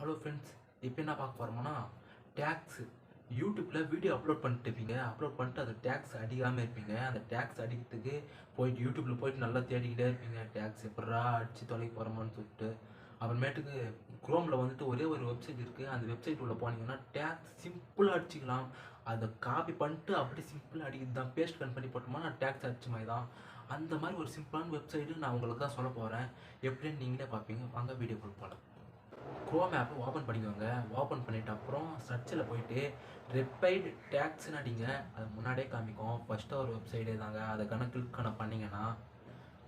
Hello friends, இப்போ என்ன பார்க்க போகிறோம்னா டேக்ஸ். யூடியூப்பில் வீடியோ அப்லோட் பண்ணிட்டு இருப்பீங்க. அப்லோட் பண்ணிட்டு அது டேக்ஸ் அடிக்காமல் இருப்பீங்க. அந்த டேக்ஸ் அடிக்கிறதுக்கு போயிட்டு யூடியூப்பில் போயிட்டு நல்லா தேடிக்கிட்டே இருப்பீங்க. டேக்ஸ் எப்படா அடித்து தொலைக்க போகிறோமான்னு சொல்லிட்டு. அப்புறமேட்டுக்கு குரோமில் வந்துட்டு ஒரே ஒரு வெப்சைட் இருக்குது. அந்த வெப்சைட் உள்ளே போனீங்கன்னா டேக்ஸ் சிம்பிளாக அடிச்சிக்கலாம். அதை காப்பி பண்ணிட்டு அப்படி சிம்பிளாக அடிக்கிறது தான். பேஸ்ட் கன் பண்ணி போட்டோம்னா நான் டேக்ஸ் அடிச்ச மாதிரி தான். அந்த மாதிரி ஒரு சிம்பிளான வெப்சைட்டு நான் உங்களுக்கு தான் சொல்ல போகிறேன். எப்படின்னு நீங்களே பார்ப்பீங்க. வாங்க வீடியோக்குள்ள போகலாம். க்ரோம் ஆப்பை ஓப்பன் பண்ணிக்கோங்க. ஓப்பன் பண்ணிவிட்டு அப்புறம் சர்ச்சில் போயிட்டு ரெப்பைடு டேக்ஸ்ன்னு அடிங்க. அது முன்னாடியே காமிக்கும். ஃபஸ்ட்டு ஒரு வெப்சைட்டே தாங்க. அதை கிளிக் பண்ணிங்கன்னா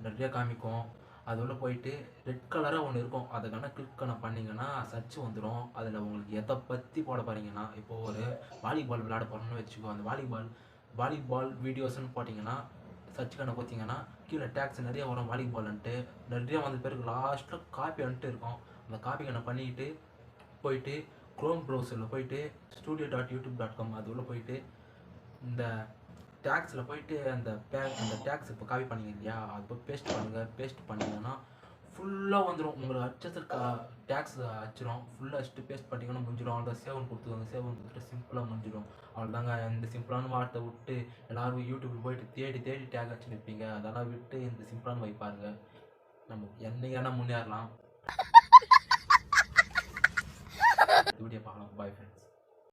நிறைய காமிக்கும். அது உள்ள போயிட்டு ரெட் கலராக ஒன்று இருக்கும். அதை கிளிக் பண்ணிங்கன்னா சர்ச் வந்துடும். அதில் உங்களுக்கு எதை பற்றி போட போகிறீங்கன்னா, இப்போது ஒரு வாலிபால் விளையாட போகிறோம்னு வச்சுக்கோ. அந்த வாலிபால் வீடியோஸ்ன்னு போட்டிங்கன்னா சர்ச் கொடுத்தீங்கன்னா கீழே டேக்ஸ் நிறைய வரும். வாலிபால்ன்ட்டு நிறைய வந்த பிறகு லாஸ்ட்டில் காப்பி வந்துட்டு இருக்கும். அந்த காப்பி பண்ணிக்கிட்டு போயிட்டு க்ரோம் ப்ரௌசரில் போயிட்டு studio.youtube.com அது உள்ள போயிட்டு இந்த டேக்ஸில் போயிட்டு அந்த டேக்ஸ் இப்போ காப்பி பண்ணிங்க இல்லையா, அது போய் பேஸ்ட் பண்ணுங்கள். பேஸ்ட் பண்ணிங்கன்னா ஃபுல்லாக வந்துடும். உங்களுக்கு அச்சத்து டேக்ஸ் அச்சிடும். ஃபுல்லாக அடிச்சுட்டு பேஸ்ட் பண்ணிங்கன்னா முடிஞ்சிடும். அவ்வளோதான். சேவன் கொடுத்துக்கோங்க. சேவன் கொடுத்துட்டு சிம்பிளாக முடிஞ்சிடும். அவ்வளோதாங்க. இந்த சிம்பிளான வார்த்தை விட்டு எல்லோரும் யூடியூப்பில் போயிட்டு தேடி டேக் அடிச்சு நிற்பீங்க. அதெல்லாம் விட்டு இந்த சிம்பிளான வைப்பாருங்க. நம்ம என்னைக்கான முன்னேறலாம். வீடியோ பார்க்கலாம். Bye friends.